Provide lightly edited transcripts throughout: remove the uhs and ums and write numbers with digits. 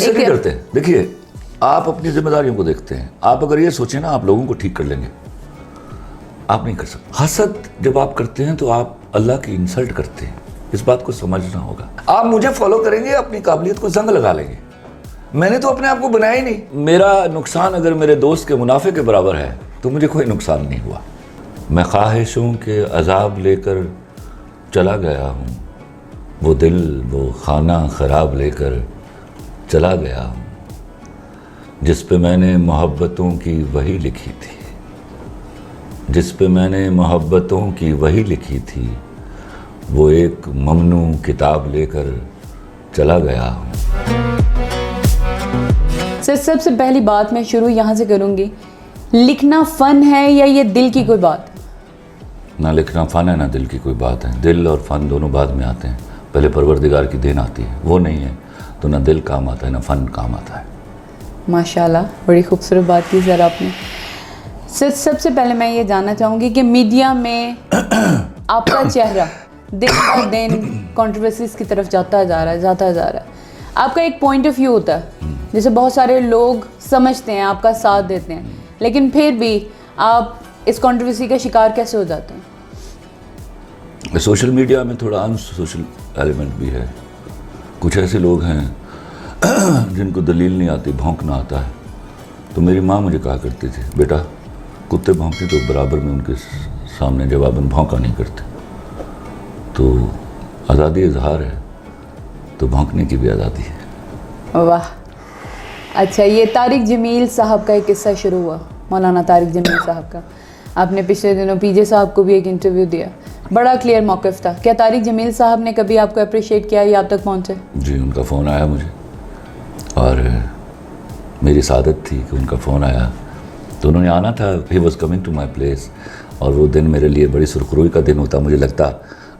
किसी से नहीं डरते। देखिए, आप अपनी जिम्मेदारियों को देखते हैं। आप अगर ये सोचें ना आप लोगों को ठीक कर लेंगे, आप नहीं कर सकते। हसद जब आप करते हैं तो आप अल्लाह की इंसल्ट करते हैं, इस बात को समझना होगा। आप मुझे फॉलो करेंगे, अपनी काबिलियत को जंग लगा लेंगे। मैंने तो अपने आप को बनाया ही नहीं। मेरा नुकसान अगर मेरे दोस्त के मुनाफे के बराबर है तो मुझे कोई नुकसान नहीं हुआ। मैं ख्वाहिशों के अजाब लेकर चला गया हूँ, वो दिल वो खाना ख़राब लेकर चला गया हूँ, जिस पे मैंने मोहब्बतों की वही लिखी थी, जिस पे मैंने मोहब्बतों की वही लिखी थी, वो एक ममनू किताब लेकर चला गया हूँ। सर, सबसे पहली बात मैं शुरू यहाँ से करूँगी, लिखना फ़न है या ये दिल की कोई बात? ना लिखना फ़न है ना दिल की कोई बात है। दिल और फ़न दोनों बाद में आते हैं, पहले परवरदिगार की देन आती है, वो नहीं है तो ना दिल काम आता है ना फ़न काम आता है। माशाल्लाह, बड़ी खूबसूरत बात की सर आपने। सर, सबसे पहले मैं ये जानना चाहूँगी कि मीडिया में आपका चेहरा दिन ब दिन कंट्रोवर्सीज़ की तरफ जाता जा रहा है। आपका एक पॉइंट ऑफ व्यू होता है, जैसे बहुत सारे लोग समझते हैं, आपका साथ देते हैं, लेकिन फिर भी आप इस कंट्रोवर्सी का शिकार कैसे हो जाते हैं? सोशल मीडिया में थोड़ा अनसोशल एलिमेंट भी है। कुछ ऐसे लोग हैं जिनको दलील नहीं आती, भौंकना आता है। तो मेरी माँ मुझे कहा करती थी, बेटा कुत्ते भौंकते तो बराबर में उनके सामने जवाबन भौंका नहीं करते। तो आज़ादी इजहार है तो भौंकने की भी आज़ादी है। वाह, अच्छा, ये तारिक जमील साहब का एक किस्सा शुरू हुआ, मौलाना तारिक जमील साहब का। आपने पिछले दिनों पीजे साहब को भी एक इंटरव्यू दिया, बड़ा क्लियर मौक़िफ़ था। क्या तारिक जमील साहब ने कभी आपको अप्रिशिएट किया या आप तक पहुँचे? जी, उनका फ़ोन आया मुझे और मेरी सादत थी कि उनका फ़ोन आया तो उन्होंने आना था। He was coming to my place और वो दिन मेरे लिए बड़ी सुरखरुई का दिन होता। मुझे लगता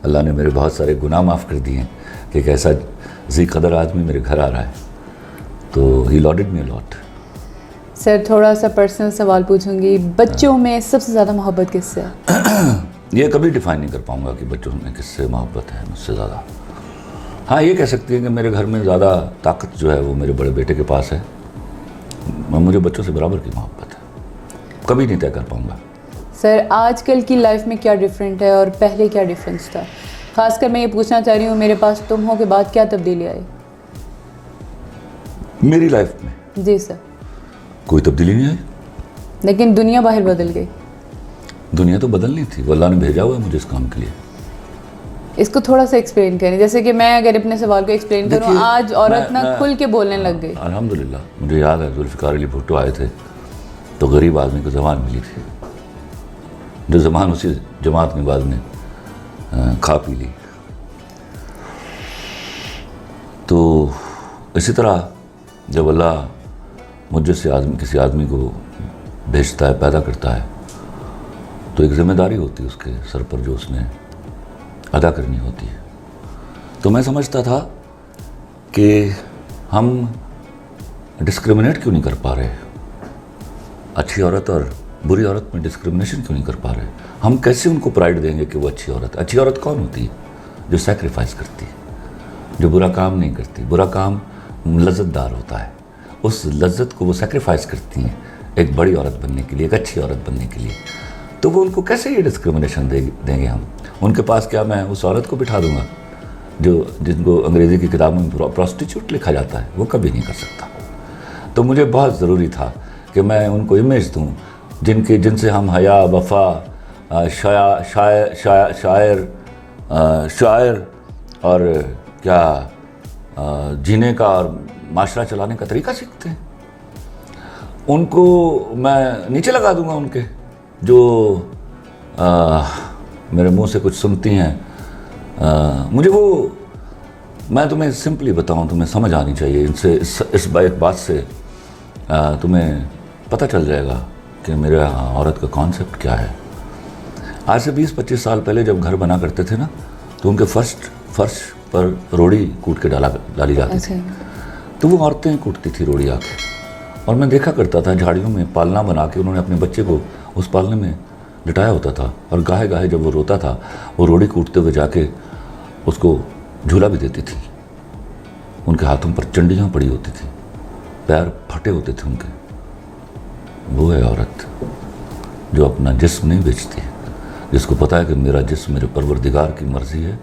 अल्लाह ने मेरे बहुत सारे गुनाह माफ़ कर दिए कि एक ऐसा जी कदर आदमी मेरे घर आ रहा है। तो he loaded me a lot. Sir, थोड़ा सा पर्सनल सवाल पूछूंगी, बच्चों में सबसे ज़्यादा मोहब्बत किससे है? ये कभी डिफ़ाइन नहीं कर पाऊँगा कि बच्चों में किससे मोहब्बत है मुझसे ज़्यादा। हाँ, ये कह सकती है कि मेरे घर में ज़्यादा ताकत जो है वो मेरे बड़े बेटे के पास है। मुझे बच्चों से बराबर की मोहब्बत है, कभी नहीं तय कर पाऊँगा। सर, आजकल की लाइफ में क्या डिफरेंट है और पहले क्या डिफरेंस था? खासकर मैं ये पूछना चाह रही हूँ, मेरे पास तुम हो के बाद क्या तब्दीली आई मेरी लाइफ में? जी सर। कोई तब्दीली नहीं आई, लेकिन दुनिया बाहर बदल गई। दुनिया तो बदलनी थी, वो अल्लाह ने भेजा हुआ है मुझे इस काम के लिए। इसको थोड़ा सा एक्सप्लेन करें, जैसे कि मैं अगर अपने सवाल को एक्सप्लेन करूँ, आज औरत ना खुल के बोलने लग गई। अल्हम्दुलिल्लाह, मुझे याद है जुल्फ़िकार अली भुट्टो आए थे तो गरीब आदमी को ज़बान मिली थी, जो ज़बान उसी जमात में बाद में खा पी ली। तो इसी तरह जब अल्लाह मुझ जैसे आदमी किसी आदमी को भेजता है, पैदा करता है, तो एक ज़िम्मेदारी होती है उसके सर पर जो उसने अदा करनी होती है। तो मैं समझता था कि हम डिस्क्रिमिनेट क्यों नहीं कर पा रहे, अच्छी औरत और बुरी औरत में डिस्क्रिमिनेशन क्यों नहीं कर पा रहे। हम कैसे उनको प्राइड देंगे कि वो अच्छी औरत है। अच्छी औरत कौन होती है? जो सैक्रिफाइस करती है, जो बुरा काम नहीं करती। बुरा काम लज्जतदार होता है, उस लज्जत को वो सैक्रिफाइस करती हैं एक बड़ी औरत बनने के लिए, एक अच्छी औरत बनने के लिए। तो वो उनको कैसे ये डिस्क्रिमिनेशन देंगे हम? उनके पास क्या मैं उस औरत को बिठा दूंगा जिनको अंग्रेज़ी की किताबों में प्रोस्टिट्यूट लिखा जाता है? वो कभी नहीं कर सकता। तो मुझे बहुत ज़रूरी था कि मैं उनको इमेज दूँ जिनसे हम हया, वफ़ा, शायर और क्या जीने का और माशरा चलाने का तरीका सीखते हैं। उनको मैं नीचे लगा दूंगा, उनके जो मेरे मुंह से कुछ सुनती हैं। मुझे वो, मैं तुम्हें सिंपली बताऊं, तुम्हें समझ आनी चाहिए इनसे, इस बात से तुम्हें पता चल जाएगा कि मेरे औरत का कॉन्सेप्ट क्या है। आज से 20-25 साल पहले जब घर बना करते थे ना, तो उनके फर्श पर रोड़ी कूट के डाली जाती थी। तो वो औरतें कूटती थी रोड़ी आके, और मैं देखा करता था झाड़ियों में पालना बना के उन्होंने अपने बच्चे को उस पालने में लिटाया होता था, और गाहे गाहे जब वो रोता था वो रोड़ी कूटते हुए जाके उसको झूला भी देती थी। उनके हाथों पर चंडियाँ पड़ी होती थी। पैर फटे होते थे उनके। वो है औरत जो अपना जिस्म नहीं बेचती, जिसको पता है कि मेरा जिस्म मेरे परवरदिगार की मर्ज़ी है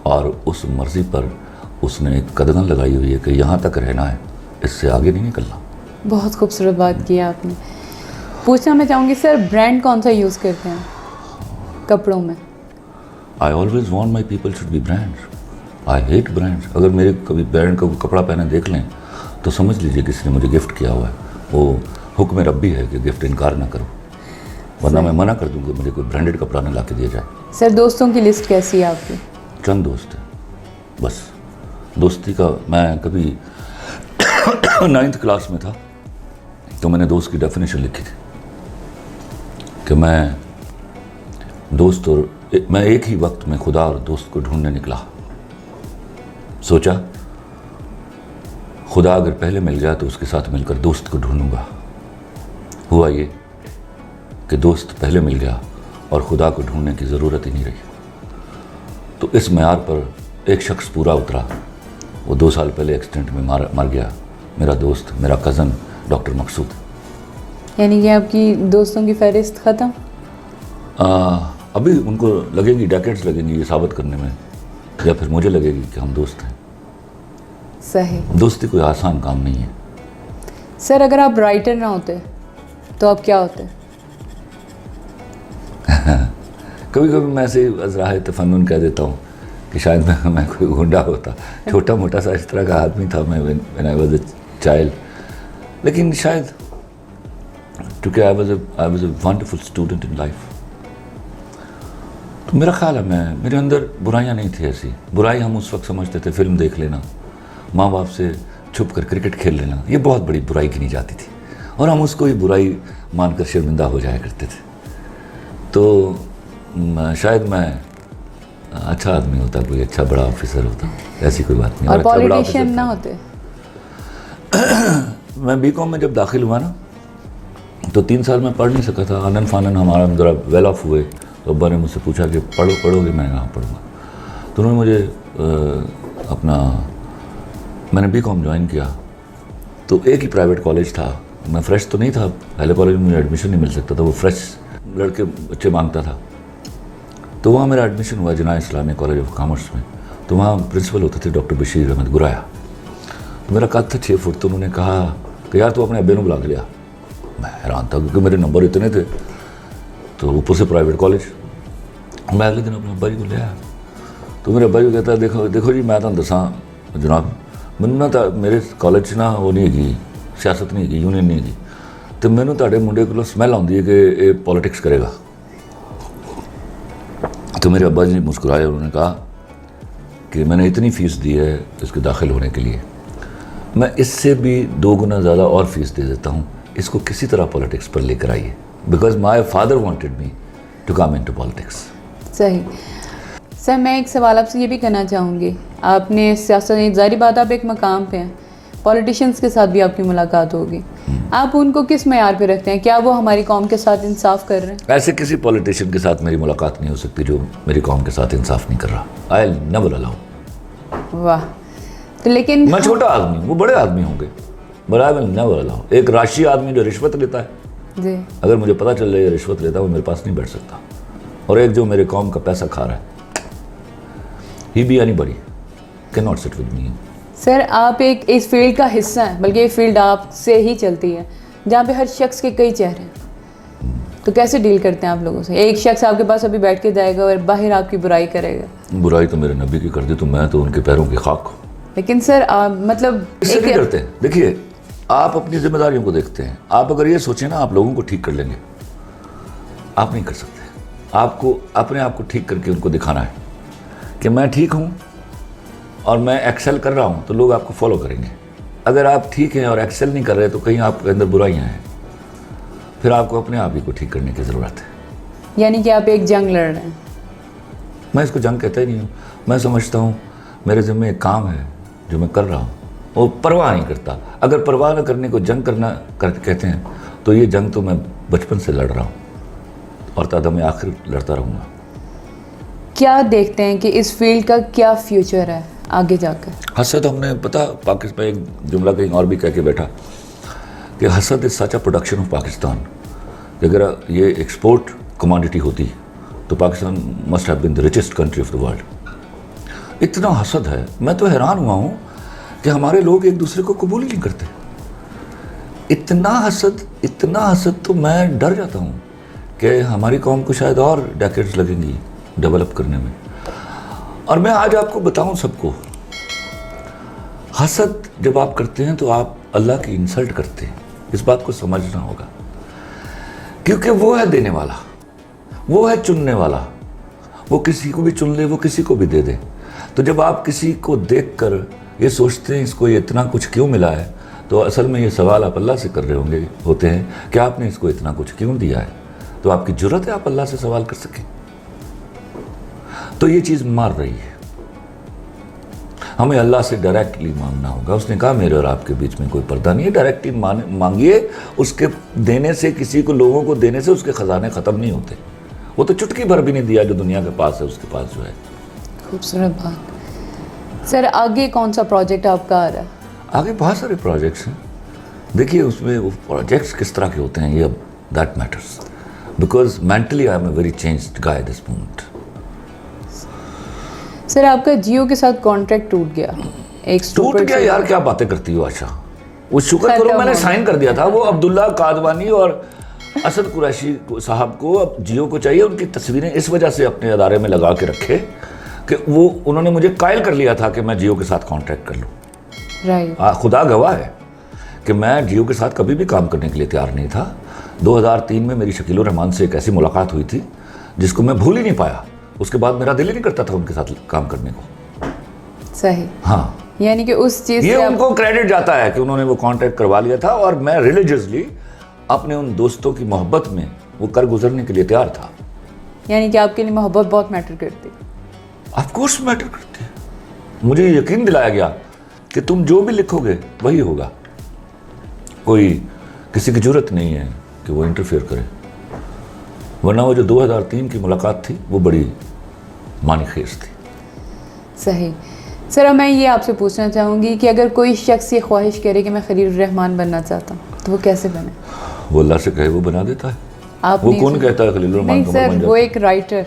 और उस मर्ज़ी पर उसने एक कदम लगाई हुई है कि यहाँ तक रहना है, इससे आगे नहीं निकलना। बहुत खूबसूरत बात की आपने। पूछना मैं चाहूँगी सर, ब्रांड कौन सा यूज़ करते हैं कपड़ों में? I always want my people should be brands. I hate brands. अगर मेरे कभी ब्रांड का कपड़ा पहने देख लें तो समझ लीजिए किसी ने मुझे गिफ्ट किया हुआ है। वो हुक्म रब्बी है कि गिफ्ट इनकार ना करो, वरना मैं मना कर दूंगा मुझे कोई ब्रांडेड कपड़ा ना ला के दिया जाए। सर दोस्तों की लिस्ट कैसी है आपकी? चंद दोस्त हैं बस। दोस्ती का मैं कभी 9th क्लास में था तो मैंने दोस्त की डेफिनेशन लिखी थी कि मैं एक ही वक्त में खुदा और दोस्त को ढूंढने निकला। सोचा खुदा अगर पहले मिल जाए तो उसके साथ मिलकर दोस्त को ढूंढूंगा। हुआ ये कि दोस्त पहले मिल गया और खुदा को ढूंढने की ज़रूरत ही नहीं रही। तो इस मेयार पर एक शख्स पूरा उतरा। वो 2 साल पहले एक्सीडेंट में मर गया, मेरा दोस्त, मेरा कज़न डॉक्टर मकसूद। यानी कि आपकी दोस्तों की फहरिस्त ख़त्म? अभी उनको लगेंगी डेकेड्स लगेंगी ये साबित करने में, या फिर मुझे लगेगी कि हम दोस्त हैं। सही। दोस्ती कोई आसान काम नहीं है। सर अगर आप राइटर ना होते तो आप क्या होते? कभी कभी मैं ऐसे ही अज़राए तफन्नुन कह देता हूँ कि शायद मैं कोई गुंडा होता, छोटा मोटा सा इस तरह का आदमी था मैं when I was a child. लेकिन शायद क्योंकि I was a wonderful student in life, तो मेरा ख्याल है मेरे अंदर बुराइयाँ नहीं थी। ऐसी बुराई हम उस वक्त समझते थे फिल्म देख लेना, माँ बाप से छुप कर क्रिकेट खेल लेना, ये बहुत बड़ी बुराई गिनी जाती थी और हम उसको ही बुराई मानकर शर्मिंदा हो जाया करते थे। तो शायद मैं अच्छा आदमी होता, कोई अच्छा बड़ा ऑफिसर होता, ऐसी कोई बात नहीं। और पॉलिटिशियन ना होते? मैं बीकॉम में जब दाखिल हुआ ना तो 3 साल में पढ़ नहीं सका था। आनन फानन हमारा ज़रा वेल ऑफ हुए तो अब्बा ने मुझसे पूछा कि पढ़ोगे? मैंने कहा पढ़ूंगा। तो उन्होंने मुझे मैंने बीकॉम ज्वाइन किया। तो एक ही प्राइवेट कॉलेज था, मैं फ्रेश तो नहीं था, पहले कॉलेज में मुझे एडमिशन नहीं मिल सकता था, वो फ्रेश लड़के बच्चे मांगता था। तो वहाँ मेरा एडमिशन हुआ जिना इस्लामिक कॉलेज ऑफ कॉमर्स में। तो वहाँ प्रिंसिपल होते थे डॉक्टर बशीर अहमद गुराया। तो मेरा कद था 6 फुट। तो उन्होंने कहा कि यार तू अपने अब्बे को बुला के लिया। मैं हैरान था क्योंकि मेरे नंबर इतने थे, तो ऊपर से प्राइवेट कॉलेज। मैं अगले दिन अपने अब्बा जी को ले आया। तो मेरे अब्बा जी कहता है देखो जी मैं तुहानूं दसां जनाब, मैनूं ना मेरे कॉलेज 'च ना वो नहीं हैगी, सियासत नहीं हैगी, यूनियन नहीं हैगी, तो मैनूं तुहाडे मुंडे कोलों स्मैल आउंदी है कि ये पॉलिटिक्स करेगा। तो मेरे अब्बा जी मुस्कुराए, उन्होंने कहा कि मैंने इतनी फ़ीस दी है इसके दाखिल होने के लिए, मैं इससे भी 2 गुना ज़्यादा और फीस दे देता हूँ, इसको किसी तरह पॉलिटिक्स पर लेकर आइए, because my father wanted me to come in to politics. सही। सर मैं एक सवाल आपसे ये भी करना चाहूँगी, आपने सियासत, ज़ाहिर बात आप एक मकाम पे हैं, पॉलिटिशियंस के साथ भी आपकी मुलाकात होगी, आप उनको किस मेयार पे रखते हैं? क्या वो हमारी कौम के साथ इंसाफ कर रहे हैं? ऐसे किसी पॉलिटिशियन के साथ मेरी मुलाकात नहीं हो सकती जो मेरी कौम के साथ इंसाफ नहीं कर रहा। I will never allow. वाह। तो लेकिन मैं छोटा आदमी हूँ, वो बड़े आदमी होंगे, but I will never allow. एक राष्ट्रीय आदमी जो रिश्वत लेता है, जी, अगर मुझे पता चल जाए रिश्वत लेता है, वो मेरे पास नहीं बैठ सकता। और एक जो मेरे कौम का पैसा खा रहा है, he be anybody can not sit with me. Sir आप एक इस फील्ड का हिस्सा हैं, बल्कि ये फील्ड आपसे ही चलती है जहाँ पे हर शख्स के कई चेहरे हैं, तो कैसे डील करते हैं आप लोगों से? एक शख्स आपके पास अभी बैठ के जाएगा और बाहर आपकी बुराई करेगा। बुराई तो मेरे नबी की कर दी, तो मैं तो उनके पैरों की खाक हूँ। लेकिन सर मतलब इससे नहीं करते। देखिए आप अपनी जिम्मेदारियों को देखते हैं। आप अगर ये सोचें ना आप लोगों को ठीक कर लेंगे, आप नहीं कर सकते। आपको अपने आप को ठीक करके उनको दिखाना है कि मैं ठीक हूँ और मैं एक्सेल कर रहा हूँ, तो लोग आपको फॉलो करेंगे। अगर आप ठीक हैं और एक्सेल नहीं कर रहे तो कहीं आपके अंदर बुराइयाँ हैं, फिर आपको अपने आप ही को ठीक करने की ज़रूरत है। यानी कि आप एक जंग लड़ रहे हैं? मैं इसको जंग कहता ही नहीं हूँ। मैं समझता हूँ मेरे ज़िम्मे एक काम है जो मैं कर रहा हूँ, वो परवाह नहीं करता। अगर परवाह न करने को जंग करना कहते हैं तो ये जंग तो मैं बचपन से लड़ रहा हूँ और तादम आखिर लड़ता रहूँगा। क्या देखते हैं कि इस फील्ड का क्या फ्यूचर है आगे जाकर? हद से तो हमने पता पाकिस्तान एक जुमला कहीं और भी कह के बैठा कि हसद is such a production of Pakistan, कि अगर ये एक्सपोर्ट कमोडिटी होती तो Pakistan must have been the richest country of the world. इतना हसद है, मैं तो हैरान हुआ हूँ कि हमारे लोग एक दूसरे को कबूल ही नहीं करते। इतना हसद तो मैं डर जाता हूँ कि हमारी कौम को शायद और डेकेड्स लगेंगी डेवलप करने में। और मैं आज आपको बताऊँ सबको, हसद जब आप करते हैं तो आप अल्लाह की इंसल्ट करते हैं, इस बात को समझना होगा। क्योंकि वो है देने वाला, वो है चुनने वाला, वो किसी को भी चुन ले, वो किसी को भी दे दे। तो जब आप किसी को देखकर ये सोचते हैं इसको ये इतना कुछ क्यों मिला है, तो असल में ये सवाल आप अल्लाह से कर रहे होते हैं कि आपने इसको इतना कुछ क्यों दिया है। तो आपकी जुर्रत है आप अल्लाह से सवाल कर सकें। तो ये चीज़ मार रही है, हमें अल्लाह से डायरेक्टली मांगना होगा। उसने कहा मेरे और आपके बीच में कोई पर्दा नहीं है, डायरेक्टली मांगिए। उसके देने से, किसी को लोगों को देने से उसके ख़जाने ख़त्म नहीं होते। वो तो चुटकी भर भी नहीं दिया जो दुनिया के पास है, उसके पास जो है। खूबसूरत बात। सर आगे कौन सा प्रोजेक्ट आपका आ रहा है? आगे बहुत सारे प्रोजेक्ट्स हैं। देखिए उसमें वो प्रोजेक्ट्स किस तरह के होते हैं, ये अब that matters, because mentally I am a very changed guy this moment. Sir आपका जियो के साथ कॉन्ट्रैक्ट टूट गया, एक टूट गया यार, क्या बातें करती हो आशा। वो शुक्र करो मैंने साइन कर दिया था। वो अब्दुल्ला कादवानी और असद कुरैशी साहब को अब जियो को चाहिए, उनकी तस्वीरें इस वजह से अपने अदारे में लगा के रखे कि वो उन्होंने मुझे कायल कर लिया था कि मैं जियो के साथ कॉन्ट्रैक्ट कर लूँ। राइट। खुदा गवाह है कि मैं जियो के साथ कभी भी काम करने के लिए तैयार नहीं था। 2003 में मेरी शकील रहमान से एक ऐसी मुलाकात हुई थी जिसको मैं भूल ही नहीं पाया। उसके बाद मेरा दिल ही नहीं करता था उनके साथ काम करने को। सही। हाँ, यानी कि उस चीज़ ये से उनको क्रेडिट जाता है कि उन्होंने वो कॉन्ट्रैक्ट करवा लिया था, और मैं रिलीजियसली अपने उन दोस्तों की मोहब्बत में वो कर गुजरने के लिए तैयार था। यानी कि आपके लिए मोहब्बत बहुत मैटर करती। ऑफ कोर्स मैटर करती है। मुझे यकीन दिलाया गया कि तुम जो भी लिखोगे वही होगा, कोई किसी की जरूरत नहीं है कि वो इंटरफेयर करे। वरना वो जो 2003 की मुलाकात थी वो बड़ी मानीखेज थी। सही। सर अब मैं ये आपसे पूछना चाहूँगी कि अगर कोई शख्स ये ख्वाहिश करे कि मैं खलील रहमान बनना चाहता हूँ तो वो कैसे बने? वो अल्लाह से कहे वो बना देता है। आप वो नहीं कौन कहता है खलील रहमान नहीं को सर, बन वो जाता? एक राइटर।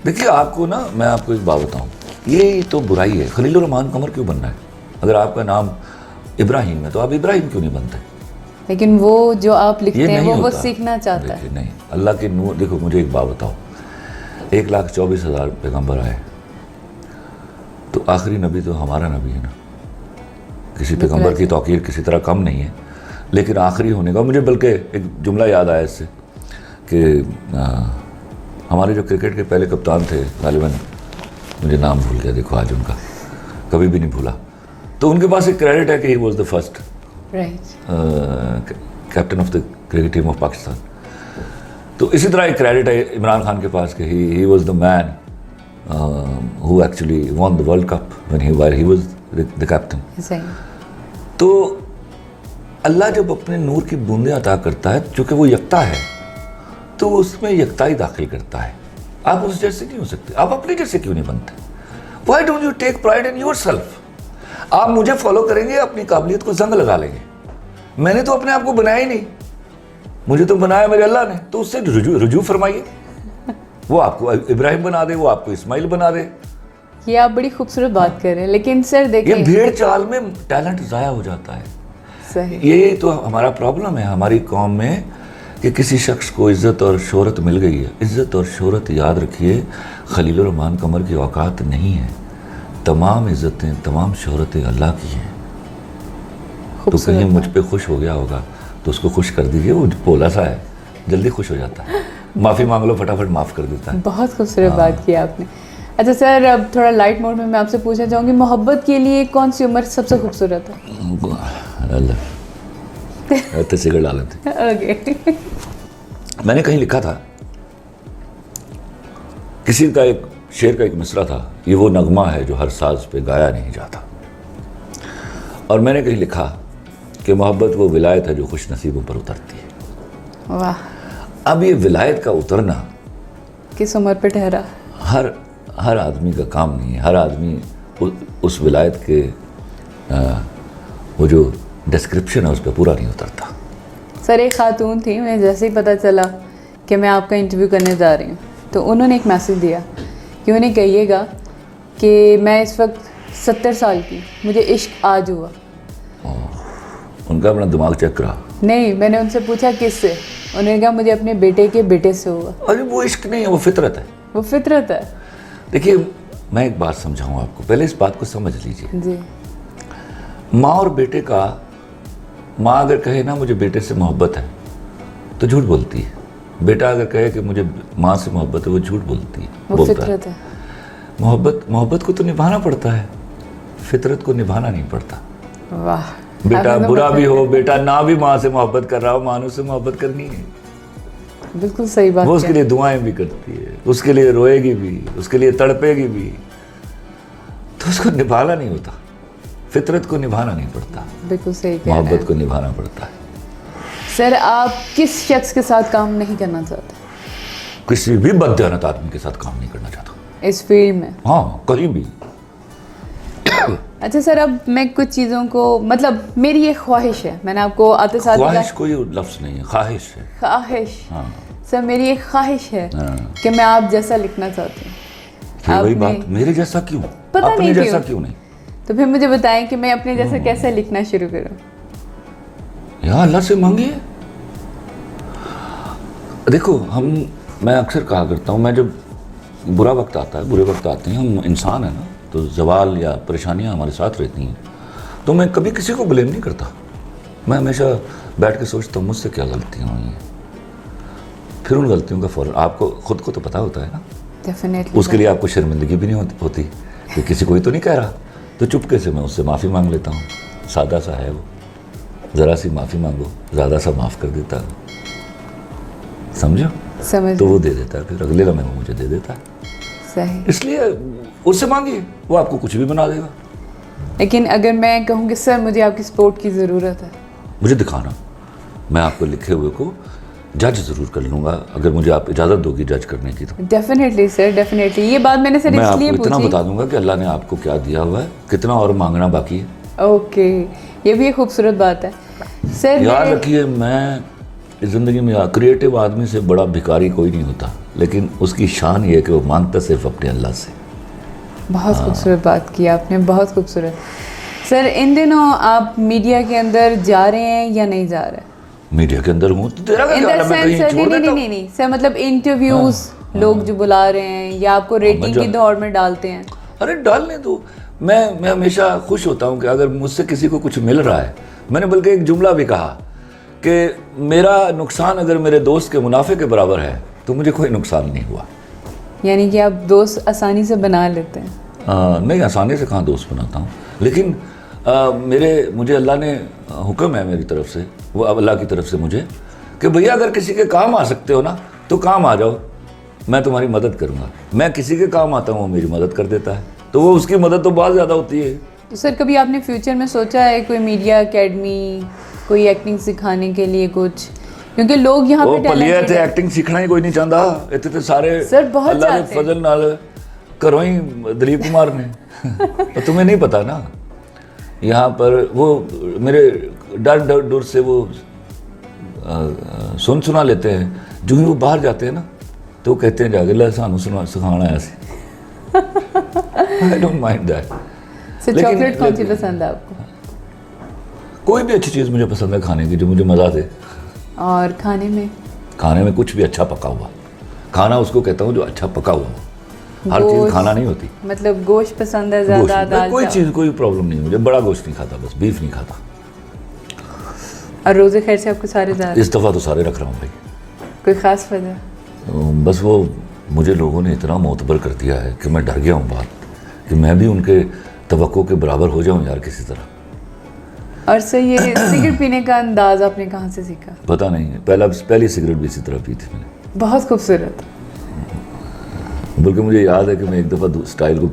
देखिए आपको ना, मैं आपको एक बात बताऊँ, ये तो बुराई है। खलील रहमान कमर क्यों बनना है? अगर आपका नाम इब्राहिम है तो आप इब्राहिम क्यों नहीं बनते? लेकिन वो जो आप लिखते हैं वो होता। सीखना चाहता है। नहीं, अल्लाह के नूर। देखो मुझे एक बात बताओ, 1,24,000 पैगंबर आए तो आखिरी नबी तो हमारा नबी है ना। किसी पैगंबर की तौकीर किसी तरह कम नहीं है, लेकिन आखिरी होने का मुझे बल्कि एक जुमला याद आया इससे कि हमारे जो क्रिकेट के पहले कप्तान थे, गालिबन मुझे नाम भूल गया, देखो आज उनका, कभी भी नहीं भूला। तो उनके पास एक क्रेडिट है कि he was the first captain of the cricket team of Pakistan. तो इसी तरह एक क्रेडिट है इमरान खान के पास कि he was the man who actually won the World Cup when he was the captain. सही। तो अल्लाह जब अपने नूर की बूंदें अता करता है, चूँकि वो यकता है, तो उसमें यकताई दाखिल करता है। आप उस जैसे नहीं हो सकते, आप अपने जैसे क्यों नहीं बनते? Why don't you take pride in yourself? आप मुझे फॉलो करेंगे, अपनी काबिलियत को जंग लगा लेंगे। मैंने तो अपने आप को बनाया ही नहीं, मुझे तो बनाया मेरे अल्लाह ने। तो उससे रुजू फरमाइए, वो आपको इब्राहिम बना दे, वो आपको इस्माइल बना दे। ये आप बड़ी खूबसूरत बात कर रहे हैं, लेकिन सर देखिए ये भेड़ चाल में टैलेंट ज़ाया हो जाता है। सही। ये तो हमारा प्रॉब्लम है हमारी कौम में कि किसी शख्स को इज़्ज़त और शोहरत मिल गई है। इज़्ज़त और शोहरत याद रखिए खलील रहमान कमर की औकात नहीं है। तमाम इज़्ज़तें, तमाम शोहरतें अल्लाह की हैं। तो कहीं मुझ पे खुश हो गया होगा तो उसको खुश कर दीजिए। वो भोला सा है, जल्दी खुश हो जाता है। माफ़ी मांग लो, फटाफट माफ़ कर देता है। बहुत खूबसूरत बात की आपने। अच्छा सर, अब थोड़ा लाइट मोड में मैं आपसे पूछना चाहूँगी, मोहब्बत के लिए कौन सी उम्र सबसे खूबसूरत है? अल्लाह सिगरेट डाले थे। ओके। मैंने कहीं लिखा था, किसी का एक शेर का एक मिसरा था, ये वो नगमा है जो हर साज पे गाया नहीं जाता। और मैंने कहीं लिखा कि मोहब्बत वो विलायत है जो खुश नसीबों पर उतरती है। वाह। अब ये विलायत का उतरना किस उम्र पे ठहरा? हर आदमी का काम नहीं है। हर आदमी उस विलायत के वो जो डिस्क्रिप्शन है उस पर पूरा नहीं उतरता। सर एक खातून थी, मैं जैसे ही पता चला कि मैं आपका इंटरव्यू करने जा रही हूँ तो उन्होंने एक मैसेज दिया कि उन्हें कहिएगा कि मैं इस वक्त 70 साल की, मुझे इश्क आज हुआ। उनका अपना दिमाग चेक करा। नहीं, मैंने उनसे पूछा किससे, उन्होंने कहा मुझे अपने बेटे के बेटे से हुआ। अरे वो इश्क नहीं है, वो फितरत है। वो फितरत है। देखिए मैं एक बात समझाऊँ आपको, पहले इस बात को समझ लीजिए। जी। माँ और बेटे का, माँ अगर कहे ना मुझे बेटे से मोहब्बत है तो झूठ बोलती है, बेटा अगर कहे कि मुझे माँ से मोहब्बत है वो झूठ बोलती है, वो बोलता फितरत है। मोहब्बत को तो निभाना पड़ता है, फितरत को निभाना नहीं पड़ता। वाह। बेटा आपने तो बुरा भी मतलब- हो, बेटा ना भी माँ से मोहब्बत कर रहा हो, माँ ने उससे मोहब्बत करनी है। बिल्कुल सही बात वो है। उसके लिए दुआएं भी करती है, उसके लिए रोएगी भी, उसके लिए तड़पेगी भी, तो उसको निभाना नहीं होता, फितरत को निभाना नहीं पड़ता, बिल्कुल सही कह रहे हैं। मोहब्बत को निभाना पड़ता है। सर आप किस शख्स के साथ काम नहीं करना चाहते किसी भी बददियानत आदमी के साथ काम नहीं करना चाहता। इस फील्ड में? हाँ, कहीं भी। अच्छा सर, अब मैं कुछ चीज़ों को, मतलब मेरी ये ख्वाहिश है, मैंने आपको आते साथ ही ख्वाहिश कोई लफ्ज़ नहीं है, ख्वाहिश है। ख्वाहिश। हाँ। सर मेरी एक ख्वाहिश है हाँ। कि मैं आप जैसा लिखना चाहती हूँ। फिर वही आपने- बात, मेरे जैसा क्यों, पता अपने नहीं जैसा क्यों। क्यों नहीं? तो फिर मुझे बताएं कि मैं अपने जैसा कैसे लिखना शुरू करूँ? यहाँ अल्लाह से मांगिए। देखो मैं अक्सर कहा करता हूँ, मैं जब बुरा वक्त आता है, बुरे वक्त आते हैं, हम इंसान हैं ना, तो जवाल या परेशानियाँ हमारे साथ रहती हैं, तो मैं कभी किसी को ब्लेम नहीं करता। मैं हमेशा बैठ के सोचता हूँ मुझसे क्या गलतियाँ हुई हैं, फिर उन गलतियों का फ़ौरन, आपको खुद को तो पता होता है ना, डेफिनेटली। उसके लिए आपको शर्मिंदगी भी नहीं होती कि किसी कोई तो नहीं कह रहा, तो चुपके से मैं उससे माफ़ी मांग लेता हूँ। सादा सा है वो, ज़रा सी माफ़ी मांगो, ज़्यादा सा माफ़ कर देता है, समझो? समझ तो वो दे देता है, फिर अगले लम्हे वो मुझे दे देता है। सही। इसलिए उससे मांगिए, वो आपको कुछ भी बना देगा। लेकिन अगर मैं कहूँ कि सर मुझे आपकी सपोर्ट की ज़रूरत है, मुझे दिखाना, मैं आपको लिखे हुए को जज ज़रूर कर लूँगा, अगर मुझे आप इजाज़त दोगी जज करने की तो। Definitely sir, definitely. ये बात मैंने सर मैं आपको इसलिए इतना पूछी। बता दूंगा कि अल्लाह ने आपको क्या दिया हुआ है, कितना और मांगना बाकी है। ओके, ये भी एक खूबसूरत बात है सर। याद मेरे- रखिए, मैं इस ज़िंदगी में क्रिएटिव आदमी से बड़ा भिखारी कोई नहीं होता, लेकिन उसकी शान ये है कि वो मांगता सिर्फ अपने अल्लाह से। बहुत खूबसूरत बात की आपने, बहुत खूबसूरत। सर इन दिनों आप मीडिया के अंदर जा रहे हैं या नहीं जा रहे? मीडिया के अंदर हूँ तो तेरा क्या इन ख्याल द है, मैं सेंस कहीं छोड़ देता हूँ? नहीं सर, मतलब इंटरव्यूज लोग जो बुला रहे हैं या आपको रेटिंग की दौड़ में डालते हैं। अरे डालने दो, मैं हमेशा खुश होता हूँ कि अगर मुझसे किसी को कुछ मिल रहा है। मैंने बल्कि एक जुमला भी कहा कि मेरा नुकसान अगर मेरे दोस्त के मुनाफे के बराबर है तो मुझे कोई नुकसान नहीं हुआ। यानी कि आप दोस्त आसानी से बना लेते हैं? नहीं, आसानी से कहाँ दोस्त बनाता हूँ, लेकिन मुझे अल्लाह ने हुक्म है मेरी तरफ से, वो अल्लाह की तरफ से मुझे, कि भैया अगर किसी के काम आ सकते हो ना तो काम आ जाओ, मैं तुम्हारी मदद करूँगा। मैं किसी के काम आता हूँ, वो मेरी मदद कर देता है, तो वो उसकी मदद तो बहुत ज़्यादा होती है। तो सर कभी आपने फ्यूचर में सोचा है कोई मीडिया एकेडमी, कोई एक्टिंग सिखाने के लिए कुछ? क्योंकि लोग यहाँ वो पे पलिया talented थे, हैं। एक्टिंग सीखना ही कोई नहीं चाहता, इतने तो सारे सर, बहुत अल्लाह के चाहते हैं। फजल नाल करो ही दिलीप कुमार ने तो तुम्हें नहीं पता ना, यहाँ पर वो मेरे डर से वो सुना लेते हैं, जो ही वो बाहर जाते हैं ना तो वो कहते हैं जाके ला सानू सिखाना आया सी। I don't mind that. Sir लेकिन- चॉकलेट कौन सी लेकिन- पसंद है आपको? कोई भी अच्छी चीज़ मुझे पसंद है खाने की, जो मुझे मज़ा दे। और खाने में? खाने में कुछ भी अच्छा पका हुआ, खाना उसको कहता हूँ जो अच्छा पका हुआ हो। हर चीज़ गोश्त- खाना नहीं होती। मतलब गोश्त पसंद है गोश्त ज़्यादा? मैं दाल कोई चावल? चीज़, कोई प्रॉब्लम नहीं है मुझे, बड़ा गोश्त नहीं खाता, बस बीफ नहीं खाता। और रोज़े खैर से आपको सारे जा रहे हैं? इस दफ़ा तो सारे रख रहा हूँ भाई। कोई ख़ास वजह? बस वो मुझे लोगों ने इतना मोतबर कर दिया है कि मैं डर गया हूँ बात, कि मैं भी उनके तवक्को के बराबर हो जाऊँ यार किसी तरह। और सर ये सिगरेट पीने का अंदाज आपने कहाँ से सीखा? पता नहीं, पहली सिगरेट भी इसी तरह पी थी मैंने। बहुत खूबसूरत। बल्कि मुझे याद है कि मैं एक दफ़ा स्टाइल को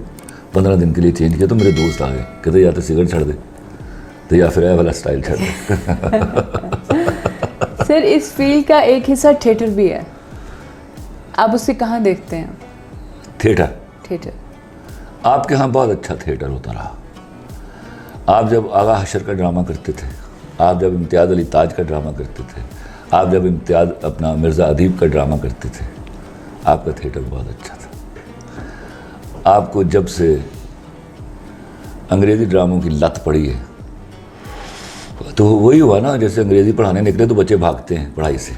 15 दिन के लिए चेंज किया, तो मेरे दोस्त आ गए, कहते या तो सिगरेट छोड़ दे तो या फिर ये वाला स्टाइल छोड़ दे। सर इस फील्ड का एक हिस्सा थिएटर भी है, आप उसे कहाँ देखते हैं? थिएटर थिएटर आपके यहाँ बहुत अच्छा थिएटर होता रहा। आप जब आगा हशर का ड्रामा करते थे आप जब इम्तियाज़ अली ताज का ड्रामा करते थे, आप जब इम्तियाज़ अपना मिर्ज़ा अदीब का ड्रामा करते थे, आपका थिएटर बहुत अच्छा था। आपको जब से अंग्रेज़ी ड्रामों की लत पड़ी है, तो वही हुआ ना, जैसे अंग्रेज़ी पढ़ाने निकले तो बच्चे भागते हैं पढ़ाई से,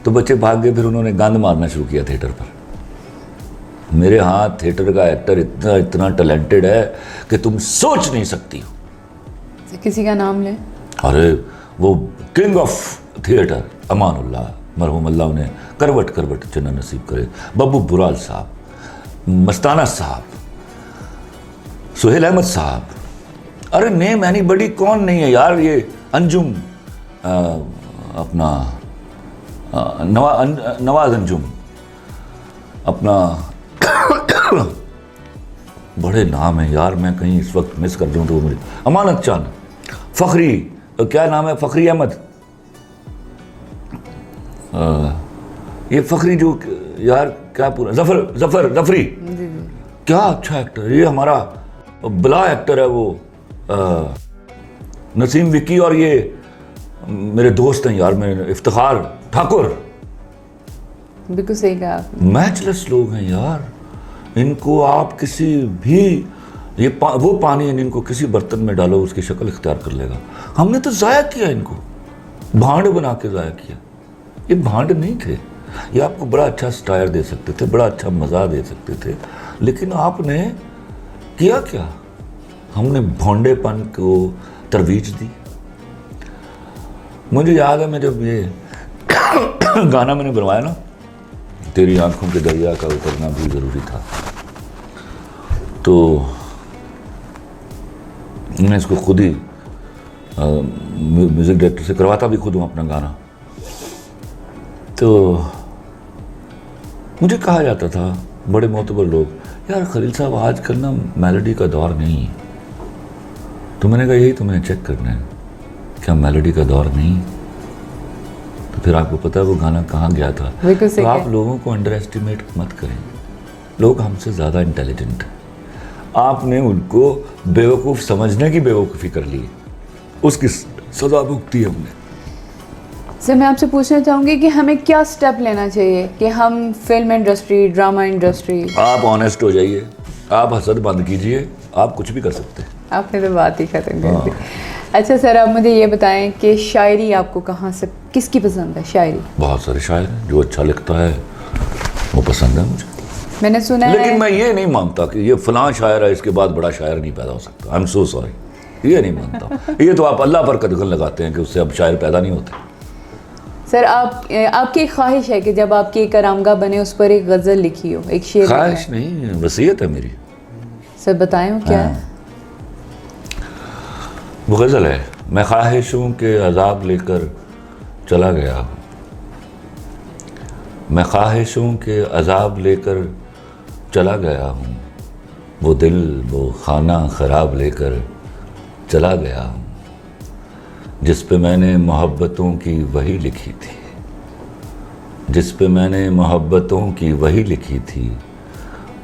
तो बच्चे भाग गए, फिर उन्होंने गंद मारना शुरू किया थिएटर पर। मेरे यहाँ थिएटर का एक्टर इतना इतना टैलेंटेड है कि तुम सोच नहीं सकती हो। किसी का नाम ले। अरे वो किंग ऑफ थिएटर अमानुल्लाह, मरहूम अल्लाह उन्हें करवट करवट जन्नत नसीब करे, बब्बू बुराल साहब, मस्ताना साहब, सुहेल अहमद साहब, अरे नेम एनी बड़ी कौन नहीं है यार, ये अंजुम अपना नवाज अंजुम, अपना बड़े नाम है यार, मैं कहीं इस वक्त मिस कर दूं तो मुझे, अमानत चांद, फखरी, क्या नाम है, फखरी अहमद, ये फखरी जो यार क्या पूरा, जफर जफरी, क्या अच्छा एक्टर, ये हमारा बला एक्टर है वो, नसीम विकी, और ये मेरे दोस्त हैं यार, मेरे इफ्तिखार ठाकुर, बिल्कुल सही कहा आपने। मैचलेस लोग हैं यार, इनको आप किसी भी वो पानी है, इनको किसी बर्तन में डालो उसकी शक्ल इख्तियार कर लेगा। हमने तो ज़ाया किया इनको, भांड बना के ज़ाया किया। ये भांड नहीं थे, ये आपको बड़ा अच्छा स्टायर दे सकते थे, बड़ा अच्छा मज़ा दे सकते थे, लेकिन आपने किया क्या? हमने भोंडेपन को तरवीज दी। मुझे याद है, मैं जब ये गाना मैंने बनवाया ना, तेरी आंखों के दरिया का उतरना भी ज़रूरी था, तो मैं इसको खुद ही म्यूज़िक डायरेक्टर से करवाता भी खुद हूँ अपना गाना। तो मुझे कहा जाता था बड़े मोतबर लोग, यार खलील साहब आजकल ना मेलोडी का दौर नहीं है। तो मैंने कहा यही तो मैंने चेक करना है, क्या मेलोडी का दौर नहीं? तो फिर आपको पता है वो गाना कहाँ गया था। तो आप लोगों को अंडर एस्टिमेट मत करें, लोग हमसे ज़्यादा इंटेलिजेंट हैं। आपने उनको बेवकूफ़ समझने की बेवकूफ़ी कर ली, उसकी सज़ा भुगती हमने। सर मैं आपसे पूछना चाहूँगी कि हमें क्या स्टेप लेना चाहिए कि हम फिल्म इंडस्ट्री, ड्रामा इंडस्ट्री, आप ऑनेस्ट हो जाइए, आप हसद बंद कीजिए, आप कुछ भी कर सकते हैं। आपने तो बात ही खत्म कर दी। अच्छा सर, आप मुझे ये बताएं कि शायरी आपको कहाँ से, किसकी पसंद है शायरी? बहुत सारे शायर हैं, जो अच्छा लिखता है वो पसंद है मुझे। मैंने सुना है, लेकिन मैं ये नहीं मानता कि ये फलां शायर है, इसके बाद बड़ा शायर नहीं पैदा हो सकता। आई एम सो सॉरी, ये नहीं मानता। ये तो आप अल्लाह पर कदगन लगाते हैं कि उससे अब शायर पैदा नहीं होते। सर आपकी ख्वाहिश है कि जब आपकी एक आरामगाह बने उस पर एक गज़ल लिखी हो, एक शेर? ख्वाहिश नहीं, वसीयत है मेरी। सर बताएं वो क्या है? वो गज़ल है, मैं ख्वाहिशों के अजाब लेकर चला गया हूँ, मैं ख्वाहिशों के अजाब लेकर चला गया हूँ, वो दिल वो खाना ख़राब लेकर चला गया हूँ, जिस पे मैंने मोहब्बतों की वही लिखी थी, जिस पे मैंने मोहब्बतों की वही लिखी थी,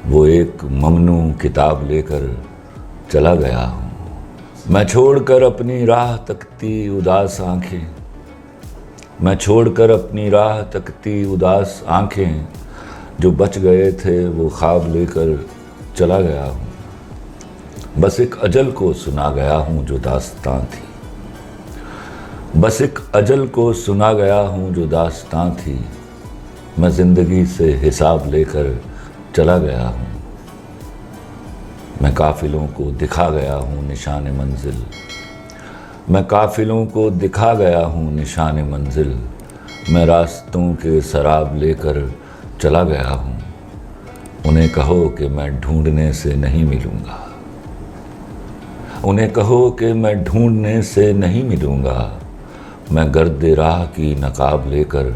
वो एक ममनू किताब लेकर चला गया हूँ। मैं छोड़कर अपनी राह तकती उदास आँखें, मैं छोड़कर अपनी राह तकती उदास आँखें, जो बच गए थे वो ख्वाब लेकर चला गया हूँ। बस एक अजल को सुना गया हूँ जो दास्तां थी, बस एक अजल को सुना गया हूँ जो दास्तां थी, मैं ज़िंदगी से हिसाब लेकर चला गया हूँ। मैं काफ़िलों को दिखा गया हूँ निशान मंजिल, मैं काफ़िलों को दिखा गया हूँ निशान मंजिल, मैं रास्तों के शराब लेकर चला गया हूँ। उन्हें कहो कि मैं ढूंढने से नहीं मिलूँगा, उन्हें कहो कि मैं ढूंढने से नहीं मिलूँगा, मैं गर्द राह की नकाब लेकर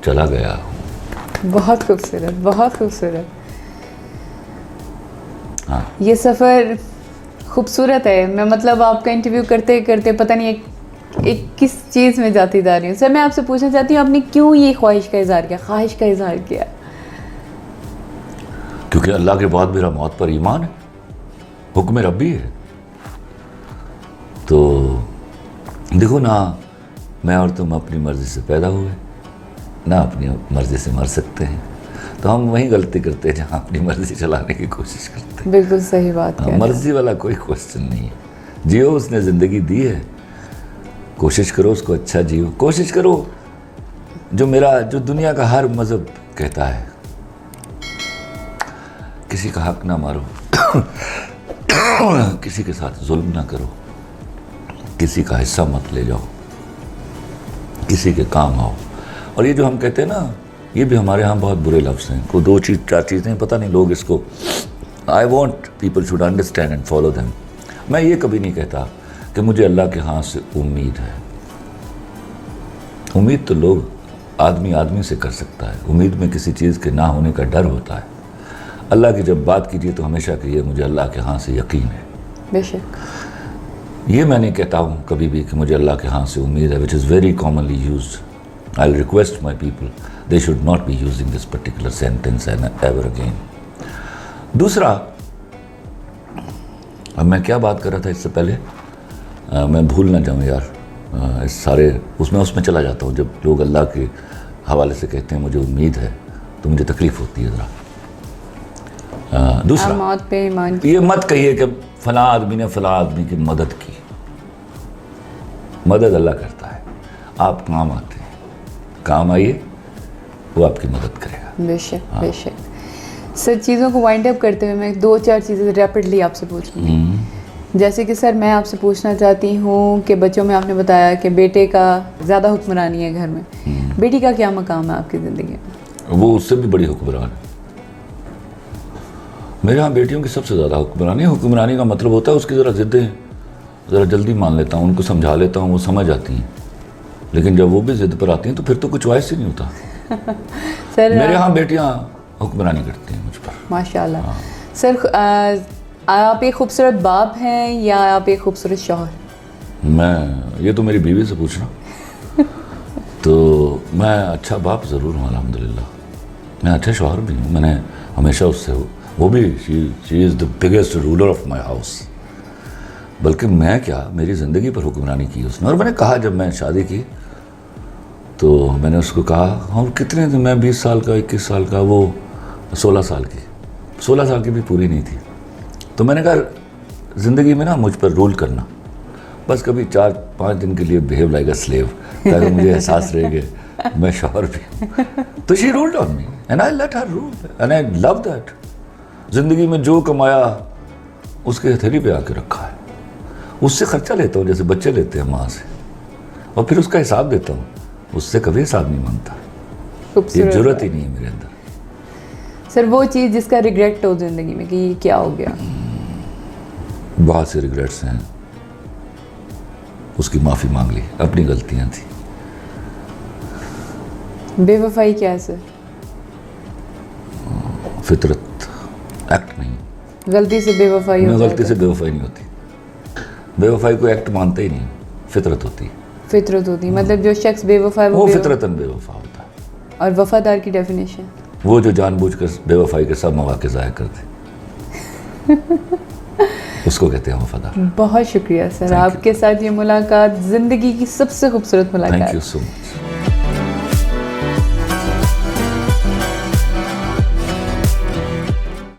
चला गया हूँ। बहुत खूबसूरत, बहुत खूबसूरत। हाँ, ये सफ़र खूबसूरत है। मैं मतलब आपका इंटरव्यू करते करते पता नहीं एक किस चीज़ में जाती जा रही हूँ। सर मैं आपसे पूछना चाहती हूँ, आपने क्यों ये ख्वाहिश का इज़हार किया, ख्वाहिश का इज़हार किया? क्योंकि अल्लाह के बाद मेरा मौत पर ईमान है, हुक्म रब्बी है। तो देखो ना, मैं और तुम अपनी मर्ज़ी से पैदा हुए, ना अपनी मर्ज़ी से मर सकते हैं। तो हम वही गलती करते हैं जहाँ अपनी मर्ज़ी चलाने की कोशिश करते हैं। बिल्कुल सही बात कह रहे हैं। मर्ज़ी वाला कोई क्वेश्चन नहीं है। जियो, उसने ज़िंदगी दी है, कोशिश करो उसको अच्छा जियो। कोशिश करो जो दुनिया का हर मज़हब कहता है, किसी का हक ना मारो, किसी के साथ जुल्म ना करो, किसी का हिस्सा मत ले जाओ, किसी के काम आओ। और ये जो हम कहते हैं ना, ये भी हमारे यहाँ बहुत बुरे लफ्ज़ हैं। को 2 चीज़ 4 चीज़ें, पता नहीं लोग इसको, I want people should understand and follow them. मैं ये कभी नहीं कहता कि मुझे अल्लाह के हाथ से उम्मीद है। उम्मीद तो लोग आदमी से कर सकता है। उम्मीद में किसी चीज़ के ना होने का डर होता है। अल्लाह की जब बात कीजिए तो हमेशा कहिए मुझे अल्लाह के हाथ से यकीन है। बेशक। ये मैं नहीं कहता हूँ कभी भी कि मुझे अल्लाह के हाथ से उम्मीद है, which is very commonly used. I request my people they should not be using this particular sentence ever again. दूसरा, अब मैं क्या बात कर रहा था इससे पहले, मैं भूल ना जाऊँ यार। इस सारे उसमें चला जाता हूँ। जब लोग अल्लाह के हवाले से कहते हैं मुझे उम्मीद है, तो मुझे तकलीफ़ होती है ज़रा। दूसरा, मौत पे ईमान। ये मत कहिए कि फला आदमी ने फला आदमी की मदद की। मदद अल्लाह करता है, आप काम आते हैं, काम आइए, वो आपकी मदद करेगा। बेशक बेशक। सर, चीज़ों को वाइंड अप करते हुए मैं 2-4 चीज़ें रैपिडली आपसे पूछूंगी। जैसे कि सर, मैं आपसे पूछना चाहती हूँ कि बच्चों में आपने बताया कि बेटे का ज़्यादा हुक्मरानी है घर में, बेटी का क्या मकाम है आपकी ज़िंदगी में? वो उससे भी बड़ी हुक्मरान है। मेरे यहाँ बेटियों की सबसे ज़्यादा हुक्मरानी। हुक्मरानी का मतलब होता है उसकी ज़रा ज़िद्दें ज़रा जल्दी मान लेता हूँ, उनको समझा लेता हूँ, वो समझ आती हैं। लेकिन जब वो भी ज़िद पर आती हैं तो फिर तो कुछ चॉइस ही नहीं होता। सर, मेरे यहाँ बेटियाँ हुक्मरानी करती हैं मुझ पर। माशाल्लाह। सर, आप एक खूबसूरत बाप हैं या आप एक खूबसूरत शौहर? ये तो मेरी बीवी से पूछना। तो मैं अच्छा बाप ज़रूर हूँ अल्हम्दुलिल्लाह। मैं अच्छा शौहर भी हूँ। मैंने हमेशा उससे, वो भी she is the biggest ruler of my house. बल्कि मैं क्या, मेरी ज़िंदगी पर हुक्मरानी की उसने। और मैंने कहा, जब मैं शादी की तो मैंने उसको कहा, हम कितने थे, मैं 20 साल का, 21 साल का, वो 16 साल की, 16 साल की भी पूरी नहीं थी। तो मैंने कहा ज़िंदगी में ना मुझ पर रूल करना, बस कभी 4-5 दिन के लिए बिहेव लाइक अ स्लेव, ताकि मुझे एहसास रहे कि मैं शौहर भी हूँ। तो she ruled on me and I let her rule and I love that. ज़िंदगी में जो कमाया उसके हथेली पे आके रखा है। उससे खर्चा लेता हूँ जैसे बच्चे लेते हैं माँ से, और फिर उसका हिसाब देता हूँ। उससे कभी हिसाब नहीं मांगता। ये जरूरत ही नहीं है मेरे अंदर। सर, वो चीज़ जिसका रिग्रेट हो ज़िंदगी में कि ये क्या हो गया? बहुत से रिग्रेट्स हैं। उसकी माफ़ी मांग ली, अपनी गलतियाँ थी। बेवफाई क्या है सर? फितरत, एक्ट नहीं। गलती से बेवफाई हो गलती से बेवफाई नहीं होती। बेवफाई को एक्ट मानते ही नहीं, फितरत होती है। फितरत होती है, मतलब जो शख्स बेवफा है वो फितरतन बेवफा होता है। और वफादार की डेफिनेशन? वो जो जानबूझकर बेवफाई के सब मौके ज़ाया कर दे, उसको कहते हैं वफादार। बहुत शुक्रिया सर, आपके साथ ये मुलाकात ज़िंदगी की सबसे खूबसूरत मुलाकात। Thank you so much.